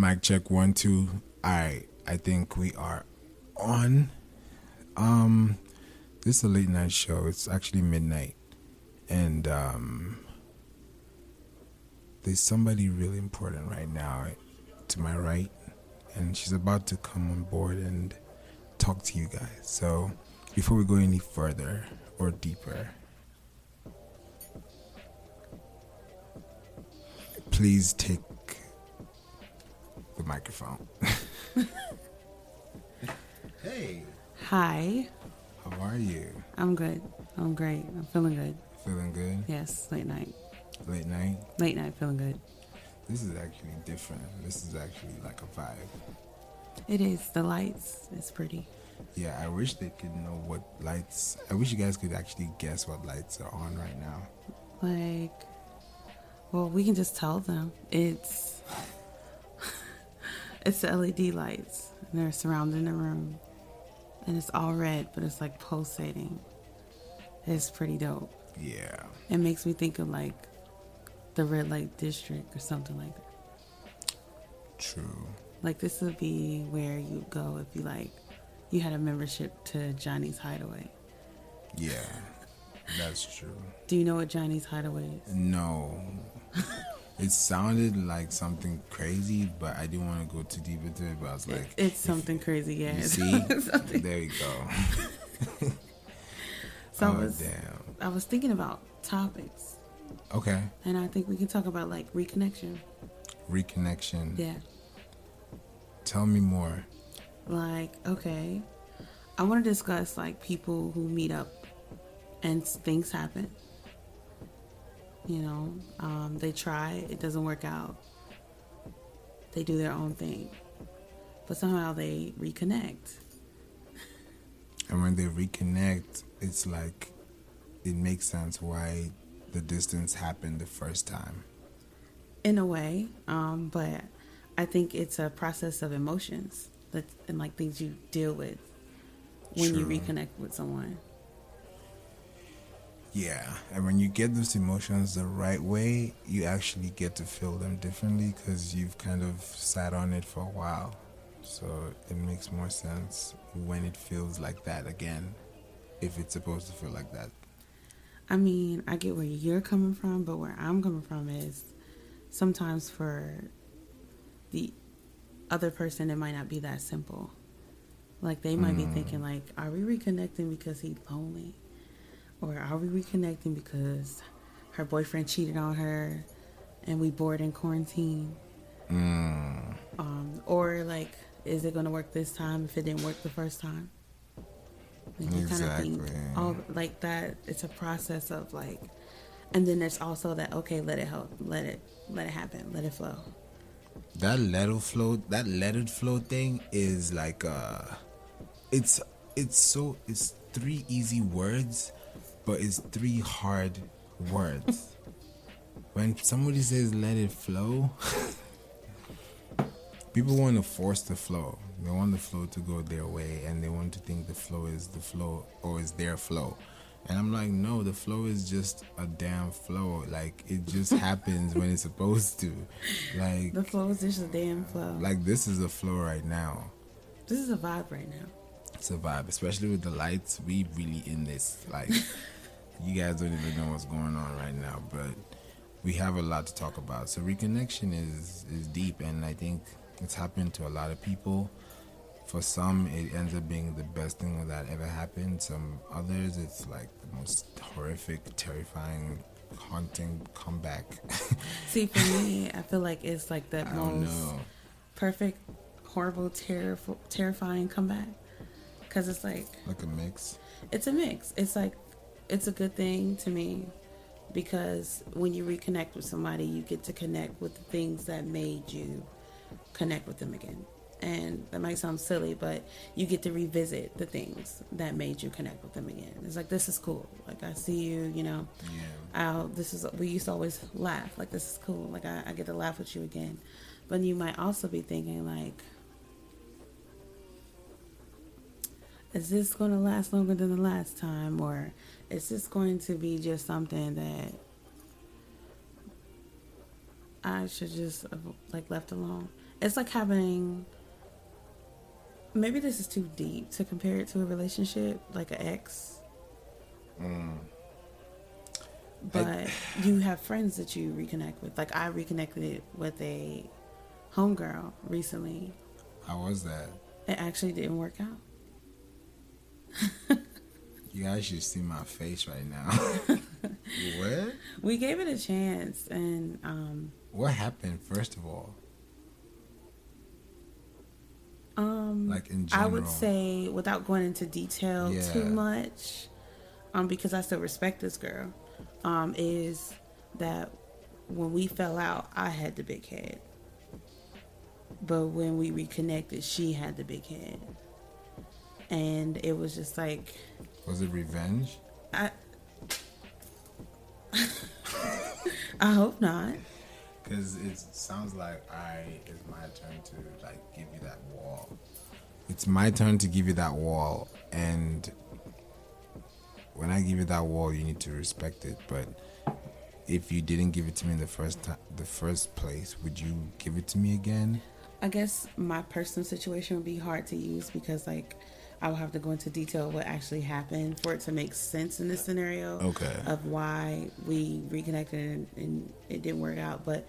Mic check 1 2. All right, I think we are on. Um, this is a late night show. It's actually midnight, and there's somebody really important right now to my right, and she's about to come on board and talk to you guys. So, before we go any further or deeper, please take the microphone. Hey. Hi. How are you? I'm good. I'm great. I'm feeling good. Feeling good? Yes, late night. Late night? Late night, feeling good. This is actually different. This is actually like a vibe. It is. The lights. It's pretty. Yeah, I wish they could know what lights. I wish you guys could actually guess what lights are on right now. Like, well, we can just tell them. It's the LED lights. And they're surrounding the room. And it's all red, but it's like pulsating. It's pretty dope. Yeah. It makes me think of like the red light district or something like that. True. Like this would be where you go if you had a membership to Johnny's Hideaway. Yeah, that's true. Do you know what Johnny's Hideaway is? No. It sounded like something crazy, but I didn't want to go too deep into it. But I was like, It's something crazy, yeah. You see? There you go. So damn. I was thinking about topics. Okay. And I think we can talk about like reconnection. Reconnection. Yeah. Tell me more. Like, okay. I want to discuss like people who meet up and things happen. You know, they try, it doesn't work out. They do their own thing. But somehow they reconnect. And when they reconnect, it's like it makes sense why the distance happened the first time. In a way, but I think it's a process of emotions and like things you deal with when you reconnect with someone. Yeah, and when you get those emotions the right way, you actually get to feel them differently because you've kind of sat on it for a while. So it makes more sense when it feels like that again, if it's supposed to feel like that. I mean, I get where you're coming from, but where I'm coming from is sometimes for the other person, it might not be that simple. Like they might be thinking like, are we reconnecting because he's lonely? Or are we reconnecting because her boyfriend cheated on her and we bored in quarantine? Or like, is it going to work this time if it didn't work the first time? Like, you Exactly. kind of think all like that. It's a process of like, and then there's also that, okay, let it happen, let it flow. That let it flow thing is like it's three easy words, but it's three hard words. When somebody says let it flow, people want to force the flow. They want the flow to go their way, and they want to think the flow is the flow or is their flow. And I'm like, no, the flow is just a damn flow. Like, it just happens when it's supposed to. Like, The flow is just a damn flow. like this is a flow right now. This is a vibe right now. It's a vibe, especially with the lights. We really in this. Like, you guys don't even know what's going on right now, but we have a lot to talk about. So reconnection is deep, and I think it's happened to a lot of people. For some, it ends up being the best thing that ever happened. Some others, it's like the most horrific, terrifying, haunting comeback. See, for me, I feel like it's like the most perfect, horrible, terrifying comeback. Because it's like a mix. It's a mix. It's like, it's a good thing to me because when you reconnect with somebody, you get to connect with the things that made you connect with them again. And that might sound silly, but you get to revisit the things that made you connect with them again. It's like, this is cool. Like, I see you, you know. Yeah. We used to always laugh. Like, this is cool. Like, I get to laugh with you again. But you might also be thinking, like, is this going to last longer than the last time? Or is this going to be just something that I should just have, like, left alone. It's like having, maybe this is too deep to compare it to a relationship, like an ex. But you have friends that you reconnect with. Like, I reconnected with a homegirl recently. How was that? It actually didn't work out. You guys should see my face right now. What? We gave it a chance, and What happened, first of all? Like, in I general. would say, without going into detail too much, because I still respect this girl, is that when we fell out, I had the big head. But when we reconnected, she had the big head. And it was just like... Was it revenge? I hope not. Because it sounds like it's my turn to, like, give you that wall. It's my turn to give you that wall, and when I give you that wall, you need to respect it. But if you didn't give it to me in the first place, would you give it to me again? I guess my personal situation would be hard to use because, like, I would have to go into detail what actually happened for it to make sense in this scenario. Okay. Of why we reconnected and it didn't work out. But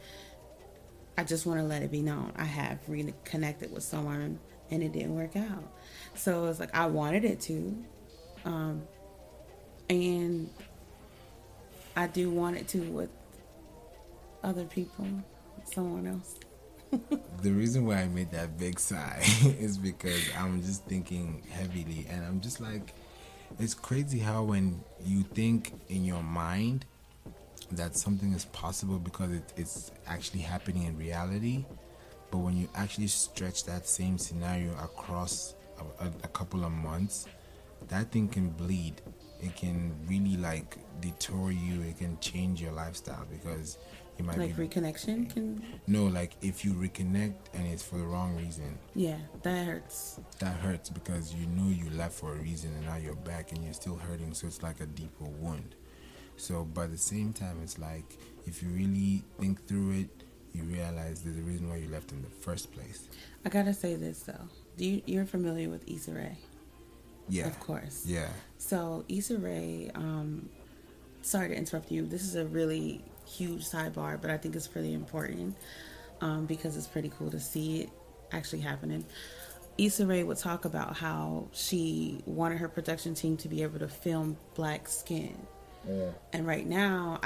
I just want to let it be known I have reconnected with someone and it didn't work out. So it's like I wanted it to, and I do want it to with other people, someone else. The reason why I made that big sigh is because I'm just thinking heavily, and I'm just like, it's crazy how when you think in your mind that something is possible because it's actually happening in reality, but when you actually stretch that same scenario across a couple of months, that thing can bleed. It can really, like, detour you. It can change your lifestyle because you might like reconnection can... No, like if you reconnect and it's for the wrong reason. Yeah, that hurts. That hurts because you know you left for a reason and now you're back and you're still hurting, so it's like a deeper wound. So, but at the same time, it's like if you really think through it, you realize there's a reason why you left in the first place. I gotta say this though. You're familiar with Issa Rae? Yeah. Of course. Yeah. So Issa Rae, sorry to interrupt you. This is a really huge sidebar, but I think it's pretty important because it's pretty cool to see it actually happening. Issa Rae would talk about how she wanted her production team to be able to film black skin. Yeah. And right now,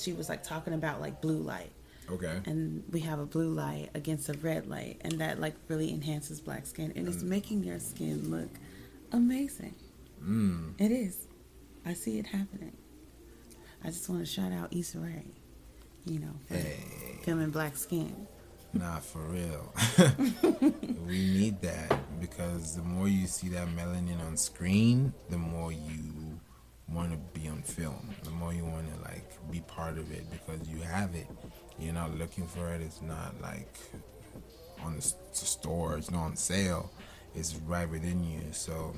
she was like talking about like blue light. Okay. And we have a blue light against a red light, and that like really enhances black skin, and it's making your skin look amazing. It is. I see it happening. I just want to shout out Issa Rae, for filming black skin. Nah, for real. We need that because the more you see that melanin on screen, the more you want to be on film. The more you want to like be part of it because you have it. You're not looking for it. It's not like on the store. It's not on sale. It's right within you. So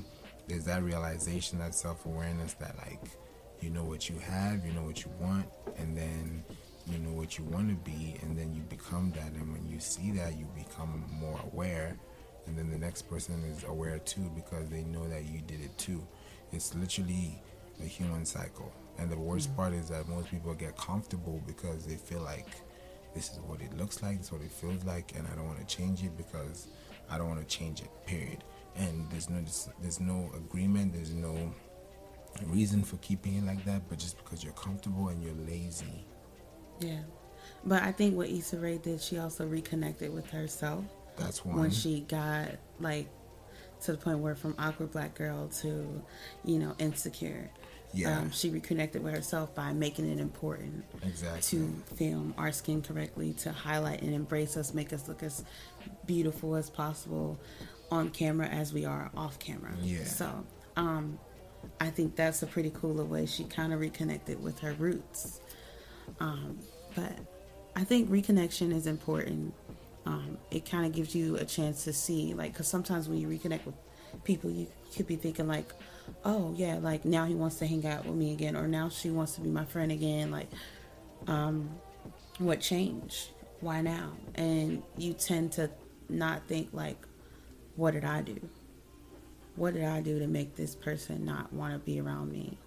there's that realization, that self-awareness that like you know what you have, you know what you want, and then you know what you want to be, and then you become that. And when you see that, you become more aware, and then the next person is aware too because they know that you did it too. It's literally a human cycle. And the worst part is that most people get comfortable because they feel like this is what it looks like, this is what it feels like, and I don't want to change it because I don't want to change it, period. And there's no agreement, there's no reason for keeping it like that, but just because you're comfortable and you're lazy. Yeah. But I think what Issa Rae did, she also reconnected with herself. That's one. When she got like to the point where from awkward black girl to, insecure. Yeah. She reconnected with herself by making it important to film our skin correctly, to highlight and embrace us, make us look as beautiful as possible on camera as we are off camera. Yeah. So, I think that's a pretty cool way she kind of reconnected with her roots. But I think reconnection is important. It kind of gives you a chance to see, like, because sometimes when you reconnect with people, you could be thinking like, oh yeah, like now he wants to hang out with me again, or now she wants to be my friend again. Like, What changed? Why now? And you tend to not think like, what did I do? What did I do to make this person not want to be around me?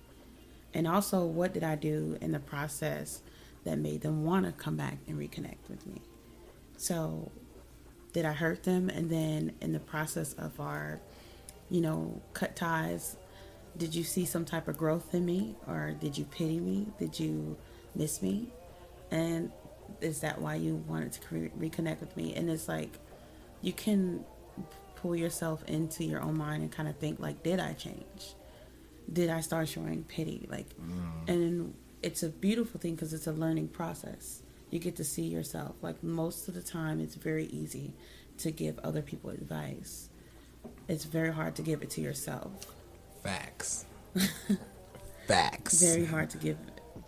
And also, what did I do in the process that made them want to come back and reconnect with me? So, did I hurt them? And then in the process of our, cut ties, did you see some type of growth in me? Or did you pity me? Did you miss me? And is that why you wanted to reconnect with me? And it's like, you can pull yourself into your own mind and kind of think like, did I change? Did I start showing pity? Like, and it's a beautiful thing because it's a learning process. You get to see yourself. Like, most of the time, it's very easy to give other people advice. It's very hard to give it to yourself. Facts. Facts. Very hard to give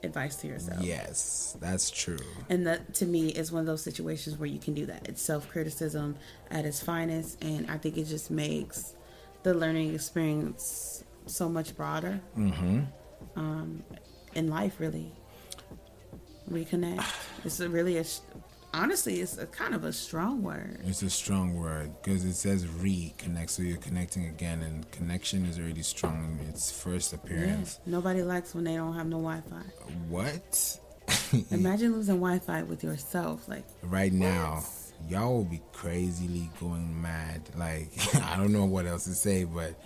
advice to yourself. Yes, that's true. And that, to me, is one of those situations where you can do that. It's self-criticism at its finest, and I think it just makes the learning experience so much broader. In life, really. Reconnect. It's honestly, it's a kind of a strong word. It's a strong word because it says reconnect, so you're connecting again, and connection is already strong in its first appearance. Yeah. Nobody likes when they don't have no Wi-Fi. What? Imagine losing Wi-Fi with yourself. Like, right now, y'all will be crazily going mad. Like, I don't know what else to say, but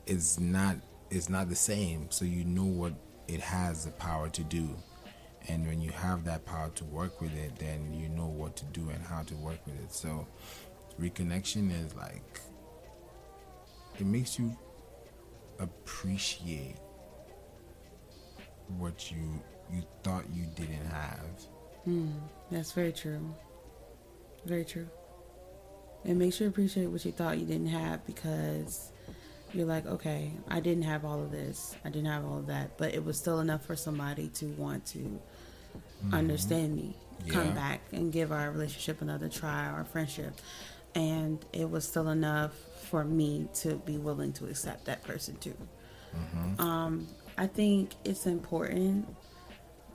it's not the same. So you know what it has the power to do. And when you have that power to work with it, then you know what to do and how to work with it. So reconnection is like, it makes you appreciate what you thought you didn't have. That's very true. Very true. It makes you appreciate what you thought you didn't have, because you're like, okay, I didn't have all of this. I didn't have all of that. But it was still enough for somebody to want to understand me, come back and give our relationship another try, our friendship. And it was still enough for me to be willing to accept that person too. I think it's important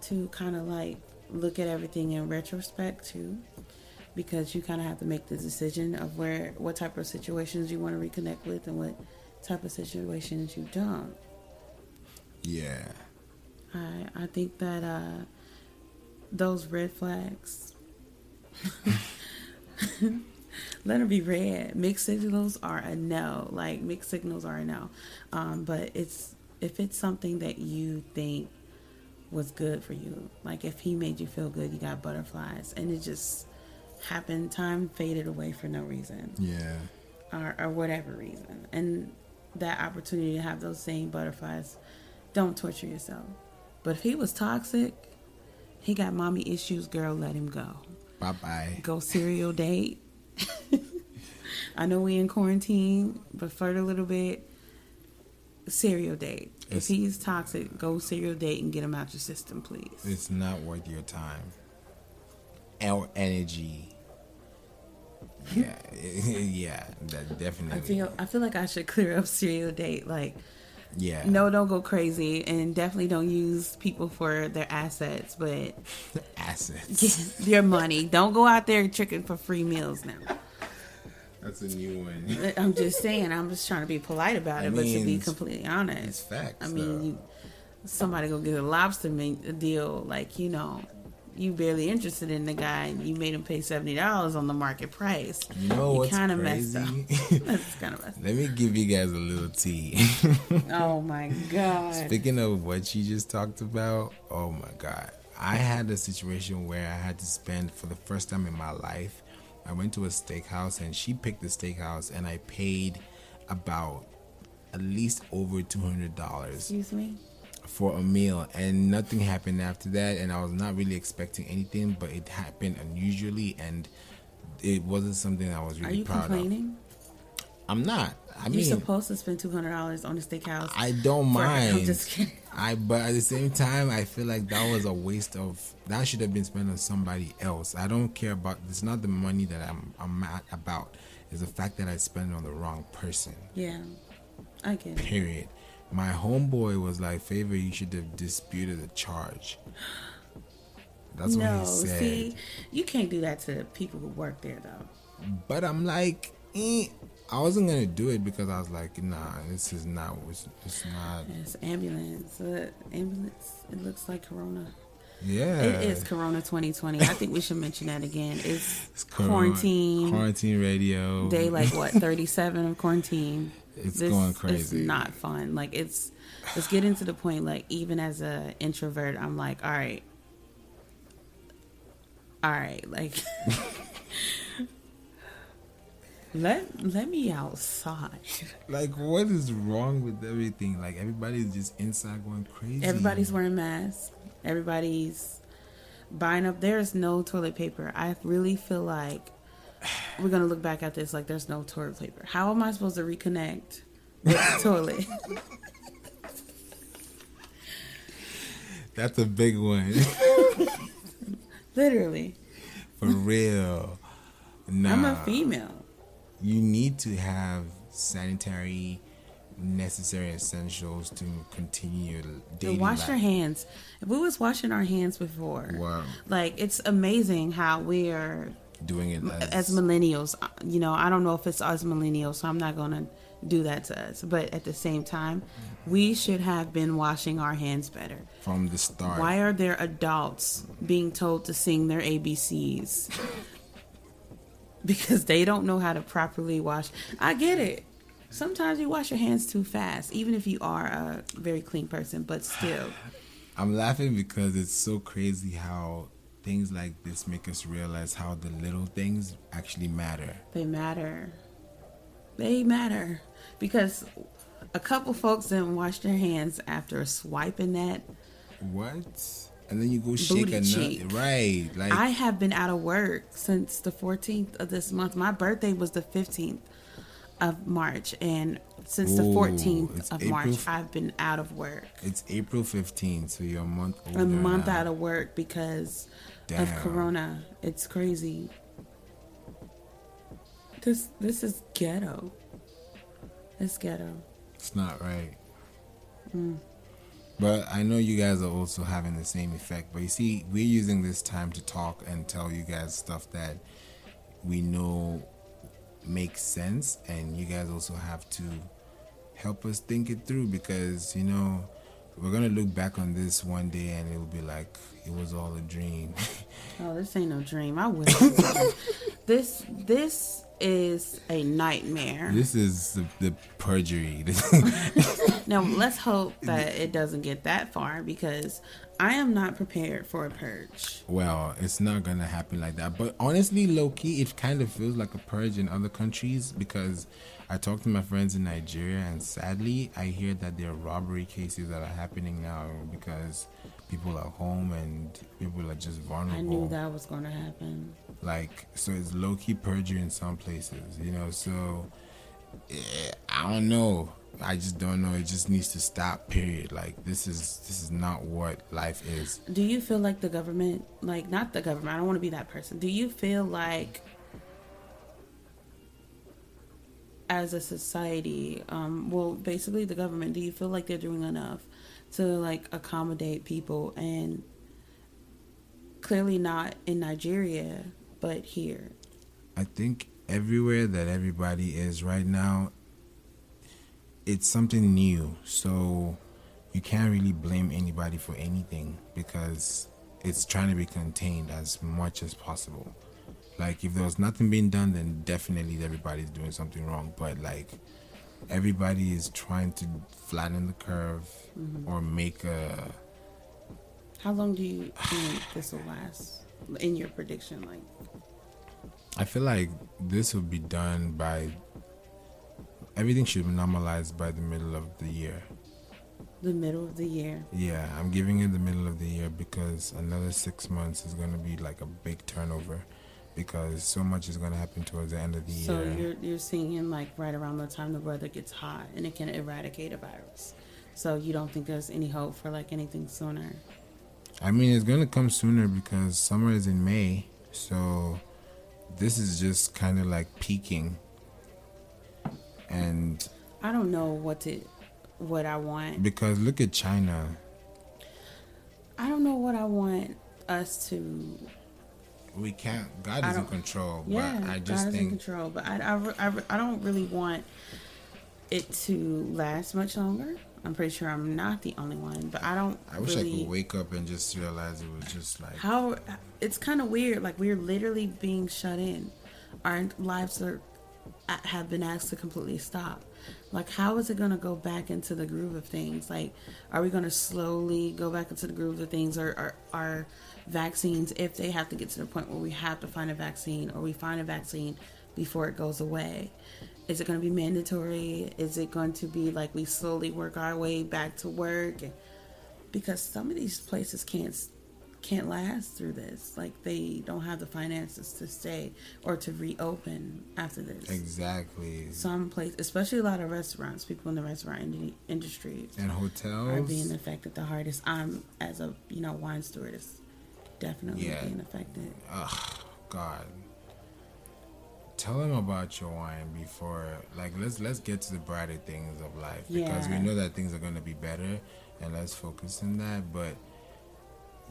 to kind of like look at everything in retrospect too, because you kind of have to make the decision of what type of situations you want to reconnect with and what type of situations you don't. Yeah. I think that those red flags, let them be red. Mixed signals are a no. Like, mixed signals are a no. But if it's something that you think was good for you, like if he made you feel good, you got butterflies, and it just happened, time faded away for no reason. Yeah. Or whatever reason. And that opportunity to have those same butterflies, don't torture yourself. But if he was toxic, he got mommy issues, girl, let him go. Bye-bye. Go serial date. I know we in quarantine, but flirt a little bit. Serial date. If he's toxic, go serial date and get him out your system, please. It's not worth your time. Our energy. Yeah. Yeah, that definitely. I feel like I should clear up serial date. Like, yeah. No, don't go crazy, and definitely don't use people for their assets, but assets. Your money. Don't go out there tricking for free meals now. That's a new one. I'm just saying. I'm just trying to be polite about it, but to be completely honest, it's facts. I mean, somebody go get a lobster deal, like, you barely interested in the guy, and you made him pay $70 on the market price. You know what's kind of crazy? Messed up. That's kind of messed up. Let me give you guys a little tea. Oh my God. Speaking of what you just talked about, oh my God. I had a situation where I had to spend, for the first time in my life, I went to a steakhouse, and she picked the steakhouse, and I paid about at least over $200. Excuse me? For a meal, and nothing happened after that, and I was not really expecting anything, but it happened unusually, and it wasn't something I was really proud of. Are you complaining? I'm not. You're supposed to spend $200 on a steakhouse. I don't mind. I'm just kidding. But at the same time, I feel like that was a waste of. That should have been spent on somebody else. I don't care about. It's not the money that I'm mad about. It's the fact that I spent it on the wrong person. Yeah, I get it. Period. My homeboy was like, "Favor, you should have disputed the charge." That's what he No, said. see, you can't do that to people who work there, though. But I'm like, I wasn't gonna do it because I was like, nah, this is not. It's not. It's ambulance. Ambulance. It looks like Corona. It Yeah, is Corona 2020. I think we should mention that again. It's Corona, quarantine. quarantine radio. Day like what 37 of quarantine. It's going This is crazy. not fun. Like it's getting to the point. Like even as a introvert, I'm like, all right. Like let me outside. Like, what is wrong with everything? Like, everybody's just inside going crazy. Everybody's wearing masks. Everybody's buying up. There's no toilet paper. I really feel like we're gonna look back at this like there's no toilet paper. How am I supposed to reconnect with the toilet? That's a big one. Literally. For real. Nah. I'm a female. You need to have sanitary necessary essentials to continue your daily Wash life. your hands. If we was washing our hands before, Wow. like it's amazing how we are Doing it as millennials. You know, I don't know if it's us millennials, so I'm not gonna do that to us. But at the same time, we should have been washing our hands better from the start. Why are there adults being told to sing their ABCs? Because they don't know how to properly wash. I get it. Sometimes you wash your hands too fast, even if you are a very clean person, but still. I'm laughing because it's so crazy how things like this make us realize how the little things actually matter. They matter. They matter. Because a couple folks didn't wash their hands after swiping that. What? And then you go shake a nut. Right. Like, I have been out of work since the 14th of this month. My birthday was the 15th of March, and since the 14th of March, I've been out of work. It's April 15th, so you're a month older. A month out of work because of Corona. It's crazy. This is ghetto. It's ghetto. It's not right. But I know you guys are also having the same effect. But you see, we're using this time to talk and tell you guys stuff that we know makes sense, and you guys also have to help us think it through, because you know we're gonna look back on this one day and it will be like it was all a dream. Oh, this ain't no dream. I wish. This is a nightmare. This is the perjury. Now let's hope that it doesn't get that far, because I am not prepared for a purge. Well, it's not gonna happen like that. But honestly, low-key, it kind of feels like a purge in other countries, because I talk to my friends in Nigeria, and sadly, I hear that there are robbery cases that are happening now because people are home and people are just vulnerable. I knew that was going to happen. Like, so it's low-key perjury in some places, you know. So I don't know. I just don't know. It just needs to stop. Period. Like, this is not what life is. Do you feel like the government, like, not the government, I don't want to be that person. Do you feel like as a society, well, basically the government, do you feel like they're doing enough to like accommodate people? And clearly not in Nigeria, but here. I think everywhere that everybody is right now, it's something new, so you can't really blame anybody for anything, because it's trying to be contained as much as possible. Like, if there was nothing being done, then definitely everybody's doing something wrong. But like, everybody is trying to flatten the curve, or make a... How long do you think this will last in your prediction? Like, I feel like this will be done by... Everything should be normalized by the middle of the year. the middle of the year? Yeah, I'm giving it the middle of the year, because another 6 months is going to be like a big turnover, because so much is going to happen towards the end of the year. So you're seeing like right around the time the weather gets hot and it can eradicate a virus. So you don't think there's any hope for like anything sooner? I mean, it's going to come sooner because summer is in May. So this is just kind of like peaking. And I don't know what I want. Because look at China. I don't know what I want us to. We can't. God is in control, Yeah, but I just God is in think control, but I don't really want it to last much longer. I'm pretty sure I'm not the only one, but I don't. I wish really, I could wake up and just realize it was just like how it's kind of weird. Like we're literally being shut in. Our lives have been asked to completely stop. Like, how is it going to go back into the groove of things? Like, are we going to slowly go back into the groove of things? Or are vaccines, if they have to get to the point where we have to find a vaccine, or we find a vaccine before it goes away, is it going to be mandatory? Is it going to be like we slowly work our way back to work? Because some of these places can't last through this. Like, they don't have the finances to stay or to reopen after this. Exactly. Some places, especially a lot of restaurants, people in the restaurant industry and hotels are being affected the hardest. I'm, as a wine stewardess, definitely being affected. Oh God. Tell them about your wine before, like, let's get to the brighter things of life, because we know that things are going to be better, and let's focus on that. But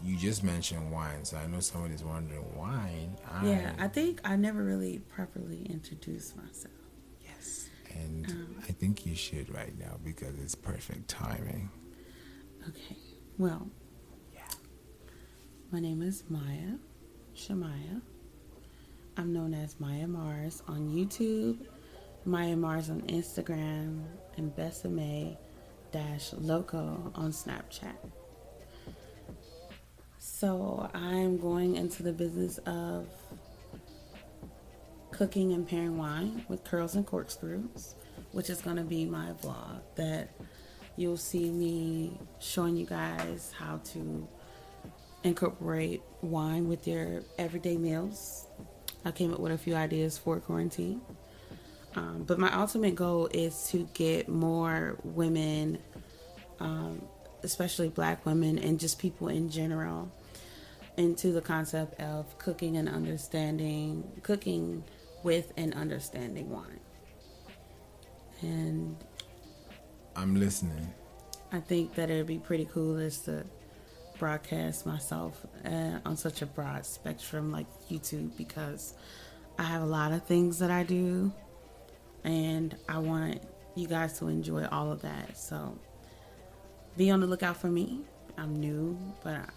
you just mentioned wine, so I know somebody's wondering, wine? I think I never really properly introduced myself. Yes. And I think you should right now, because it's perfect timing. Okay. Well, my name is Myia Shamaya. I'm known as Myia Mars on YouTube, Myia Mars on Instagram, and Besame-Loco on Snapchat. So I'm going into the business of cooking and pairing wine with curls and corkscrews, which is going to be my vlog that you'll see me showing you guys how to incorporate wine with your everyday meals. I came up with a few ideas for quarantine. But my ultimate goal is to get more women, especially Black women and just people in general, into the concept of cooking with and understanding wine. And I'm listening. I think that it would be pretty cool is to broadcast myself on such a broad spectrum like YouTube, because I have a lot of things that I do and I want you guys to enjoy all of that. So be on the lookout for me. I'm new, but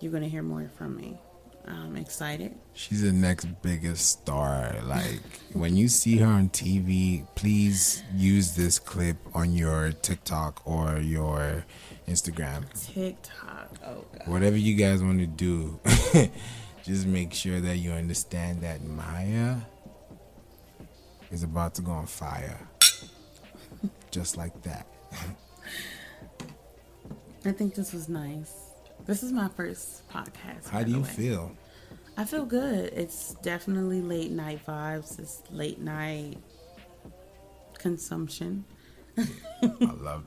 you're going to hear more from me. I'm excited. She's the next biggest star. Like, when you see her on TV, please use this clip on your TikTok or your Instagram. TikTok. Oh, God. Whatever you guys want to do, just make sure that you understand that Myia is about to go on fire. Just like that. I think this was nice. This is my first podcast. How do you feel? I feel good. It's definitely late night vibes. It's late night consumption. I love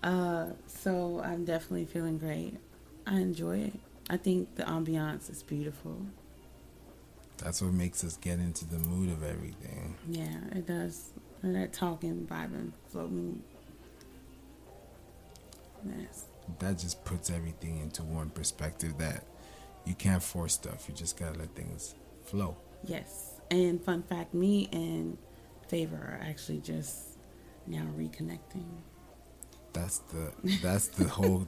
that. So I'm definitely feeling great. I enjoy it. I think the ambiance is beautiful. That's what makes us get into the mood of everything. Yeah, it does. And that talking, vibing, floating. Yes. That just puts everything into one perspective, that you can't force stuff. You just gotta let things flow. Yes. And fun fact, me and Favor are actually just now reconnecting. That's the whole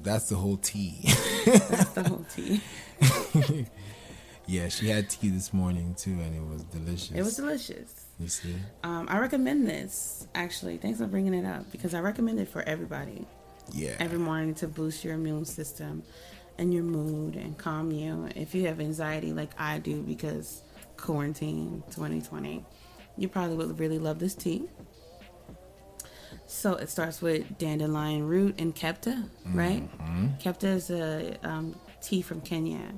tea. That's the whole tea. Yeah, she had tea this morning too, and it was delicious. It was delicious. You see? I recommend this, actually. Thanks for bringing it up, because I recommend it for everybody. Yeah. Every morning, to boost your immune system and your mood and calm you. If you have anxiety like I do, because quarantine 2020, you probably would really love this tea. So it starts with dandelion root and kepta, right? Mm-hmm. Kepta is a tea from Kenya.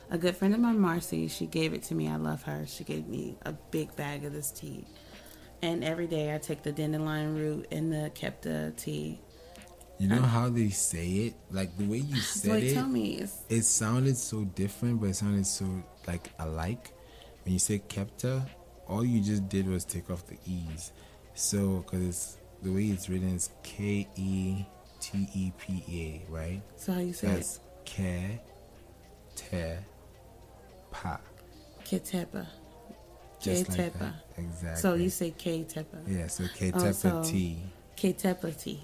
A good friend of mine, Marcy, she gave it to me. I love her. She gave me a big bag of this tea. And every day I take the dandelion root and the kepta tea. You know how they say it? Like, the way you said it, tell me. It sounded so different, but it sounded so, like, alike. When you say kepta, all you just did was take off the E's. So, because the way it's written is Ketepa, right? So how you say That's ke, Ketepa. Just like Ketepa. that. Exactly. So you say Ketepa. Yeah, so Ketepa tea. Ketepa tea.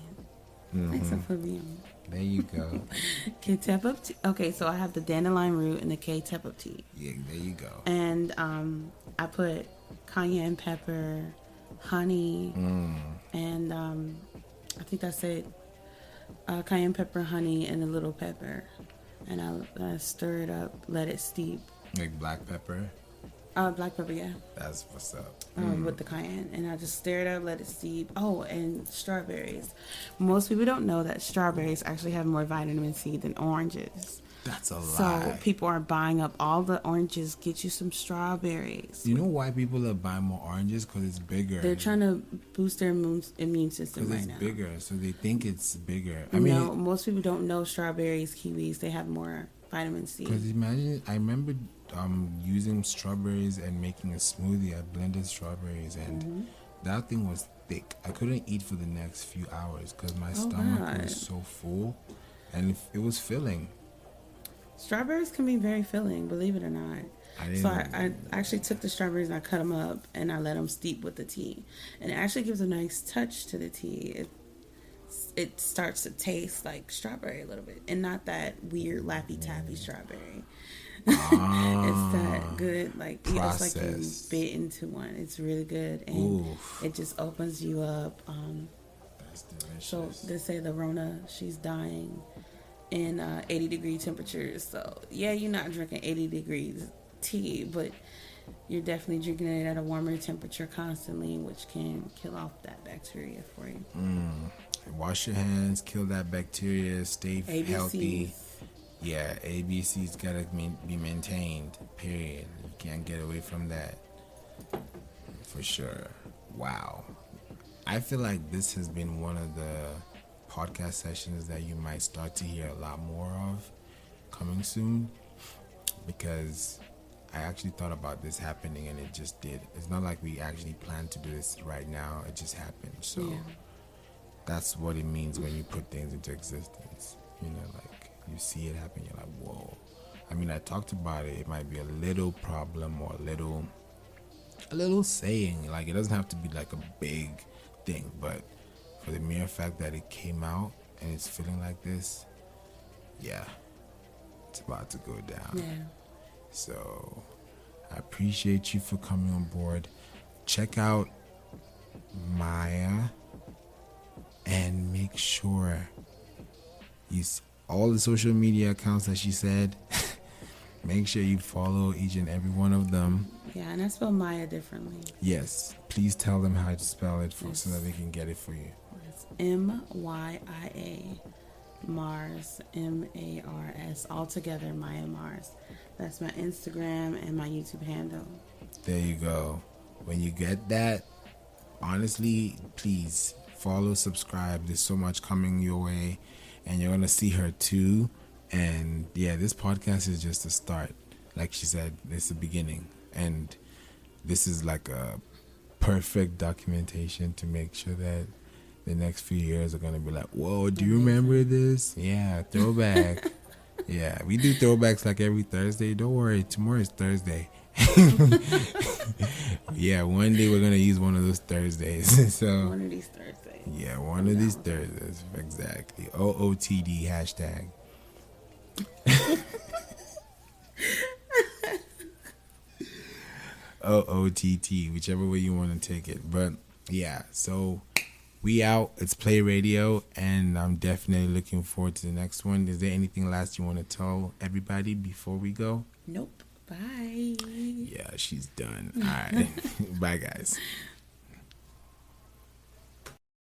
Thanks for me. There you go. Ketepa tea. Okay, so I have the dandelion root and the Ketepa tea. Yeah, there you go. And I put cayenne pepper, honey, and I think that's it. Cayenne pepper, honey, and a little pepper. And I stir it up, let it steep. Like black pepper? Black pepper, yeah. That's what's up. With the cayenne. And I just stir it up, let it steep. Oh, and strawberries. Most people don't know that strawberries actually have more vitamin C than oranges. That's a lie. So people are buying up all the oranges. Get you some strawberries. You know why people are buying more oranges? Because it's bigger. They're trying to boost their immune system right now. Because it's bigger, so they think it's bigger. No, most people don't know strawberries, kiwis, they have more vitamin C. Because imagine, I remember using strawberries and making a smoothie. I blended strawberries, and that thing was thick. I couldn't eat for the next few hours because my stomach was so full, and it was filling. Strawberries can be very filling, believe it or not. I actually took the strawberries and I cut them up and I let them steep with the tea. And it actually gives a nice touch to the tea. It starts to taste like strawberry a little bit. And not that weird Laffy Taffy strawberry. It's that good, like, it's like you bit into one. It's really good. And it just opens you up. That's delicious. So they say the Rona, she's dying in 80-degree temperatures. So yeah, you're not drinking 80 degrees tea, but you're definitely drinking it at a warmer temperature constantly, which can kill off that bacteria for you. Wash your hands, kill that bacteria, stay ABCs. healthy. Yeah, ABC's gotta be maintained, period. You can't get away from that, for sure. Wow. I feel like this has been one of the podcast sessions that you might start to hear a lot more of coming soon, because I actually thought about this happening and it just did. It's not like we actually planned to do this right now, it just happened. So that's what it means when you put things into existence. You know, like you see it happen, you're like, whoa. I mean, I talked about it. It might be a little problem or a little saying. Like, it doesn't have to be like a big thing, but for the mere fact that it came out and it's feeling like this, yeah, it's about to go down. Yeah. So I appreciate you for coming on board. Check out Myia and make sure you all the social media accounts that she said. Make sure you follow each and every one of them. Yeah, and I spell Myia differently. Yes, please tell them how to spell it so that they can get it for you. It's Myia Mars, Mars, all together, Myia Mars. That's my Instagram and my YouTube handle. There you go. When you get that, honestly, please follow, subscribe. There's so much coming your way, and you're gonna see her too. And yeah, this podcast is just a start. Like she said, it's the beginning, and this is like a perfect documentation to make sure that the next few years are gonna be like, whoa, do you remember this? Yeah, throwback. Yeah, we do throwbacks like every Thursday. Don't worry, tomorrow is Thursday. Yeah, one day we're gonna use one of those Thursdays. So one of these Thursdays. Yeah, one of these Thursdays. Exactly. OOTD hashtag. OOTT, whichever way you want to take it. But yeah, so we out. It's Play Radio, and I'm definitely looking forward to the next one. Is there anything last you want to tell everybody before we go? Nope. Bye. Yeah, she's done. All right. Bye, guys.